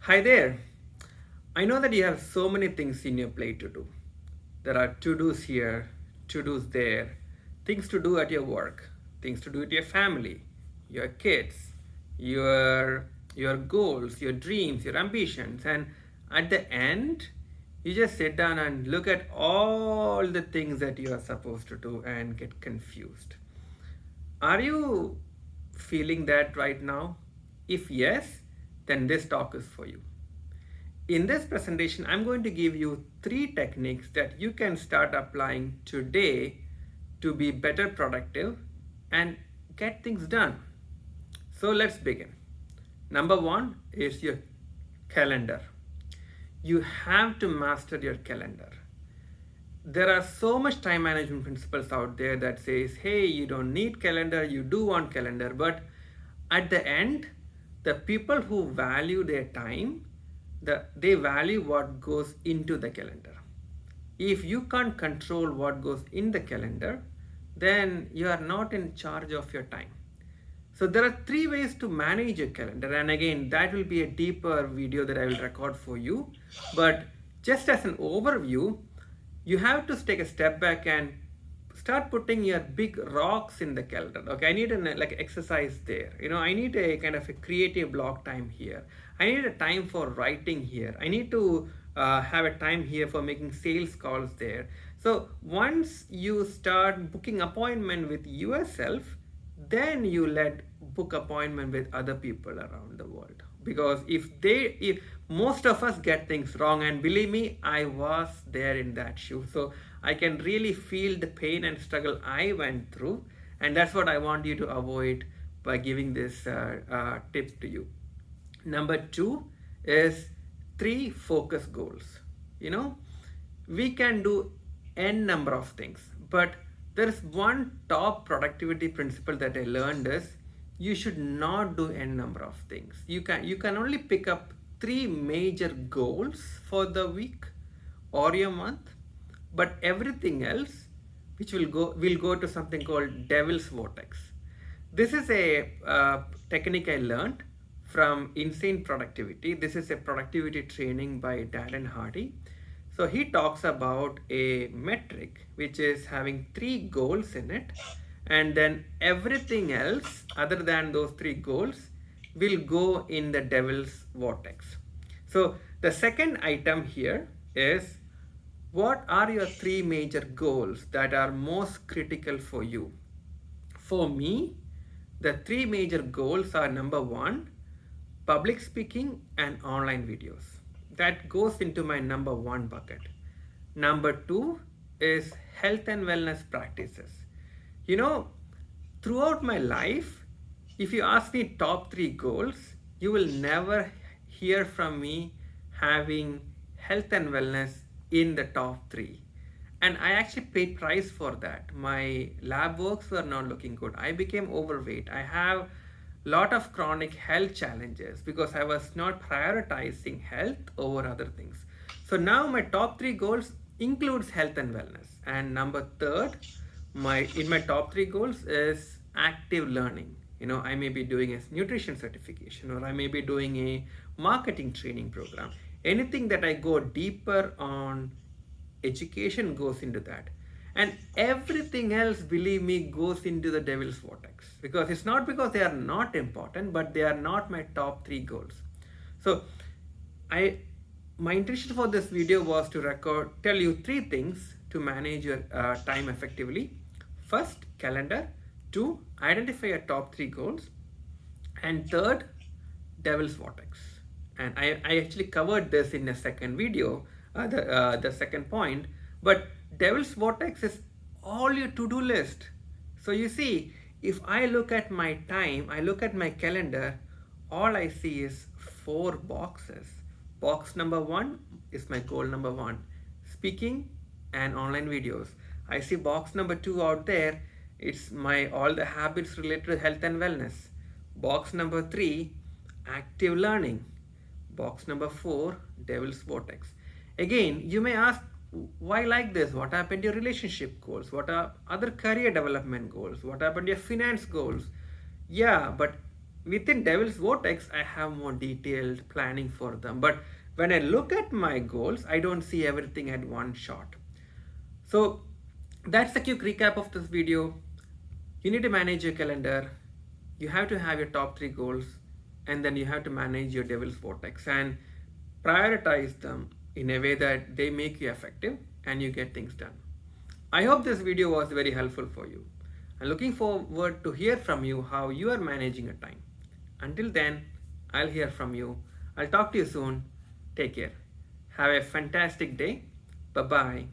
Hi there. I know that you have so many things in your plate to do. There are to-dos here, to-dos there, things to do at your work, things to do with your family, your kids, your goals, your dreams, your ambitions, and at the end, you just sit down and look at all the things that you are supposed to do and get confused. Are you feeling that right now? If yes, then this talk is for you. In this presentation, I'm going to give you 3 techniques that you can start applying today to be better productive and get things done. So let's begin. Number 1 is your calendar. You have to master your calendar. There are so much time management principles out there that says, hey, you don't need calendar, you do want calendar. But at the end, the people who value their time, they value what goes into the calendar. If you can't control what goes in the calendar, then you are not in charge of your time. So there are 3 ways to manage your calendar, and again, that will be a deeper video that I will record for you. But just as an overview, you have to take a step back and start putting your big rocks in the calendar. Okay, I need an like exercise there. I need a kind of a creative block time here. I need a time for writing here. I need to have a time here for making sales calls there. So once you start booking appointment with yourself, then you let book appointment with other people around the world. Because if most of us get things wrong, and believe me, I was there in that shoe, so I can really feel the pain and struggle I went through, and that's what I want you to avoid by giving this tip to you. Number 2 is 3 focus goals. We can do n number of things, but there is one top productivity principle that I learned is you should not do n number of things. You can only pick up 3 major goals for the week or your month, but everything else which will go to something called devil's vortex. This is a technique I learned from Insane Productivity. This is a productivity training by Darren Hardy. So he talks about a metric which is having 3 goals in it, and then everything else other than those 3 goals will go in the devil's vortex. So the second item here is, what are your 3 major goals that are most critical for you? For me, the 3 major goals are: number 1, public speaking and online videos. That goes into my number 1 bucket. Number 2 is health and wellness practices. Throughout my life, if you ask me top 3 goals, you will never hear from me having health and wellness in the top 3. And I actually paid price for that. My lab works were not looking good. I became overweight. I have lot of chronic health challenges because I was not prioritizing health over other things. So now my top 3 goals includes health and wellness. And number 3rd, in my top 3 goals is active learning. I may be doing a nutrition certification, or I may be doing a marketing training program. Anything that I go deeper on education goes into that. And everything else, believe me, goes into the devil's vortex, because it's not because they are not important, but they are not my top 3 goals. So my intention for this video was to tell you 3 things to manage your time effectively. First, calendar. 2, identify your top 3 goals. And 3rd, devil's vortex. And I actually covered this in a second video, the second point. But devil's vortex is all your to-do list. So you see, if I look at my time, I look at my calendar, all I see is 4 boxes. Box number 1 is my goal number 1, speaking and online videos. I see box number 2 out there. It's my all the habits related to health and wellness. Box number 3, active learning. Box number 4, devil's vortex. Again, you may ask, why like this? What happened to your relationship goals? What are other career development goals? What happened to your finance goals? Yeah, but within Devil's Vortex, I have more detailed planning for them. But when I look at my goals, I don't see everything at one shot. So that's the quick recap of this video. You need to manage your calendar. You have to have your top 3 goals, and then you have to manage your Devil's Vortex and prioritize them in a way that they make you effective and you get things done. I hope this video was very helpful for you. I'm looking forward to hear from you how you are managing your time. Until then, I'll hear from you. I'll talk to you soon. Take care. Have a fantastic day. Bye bye.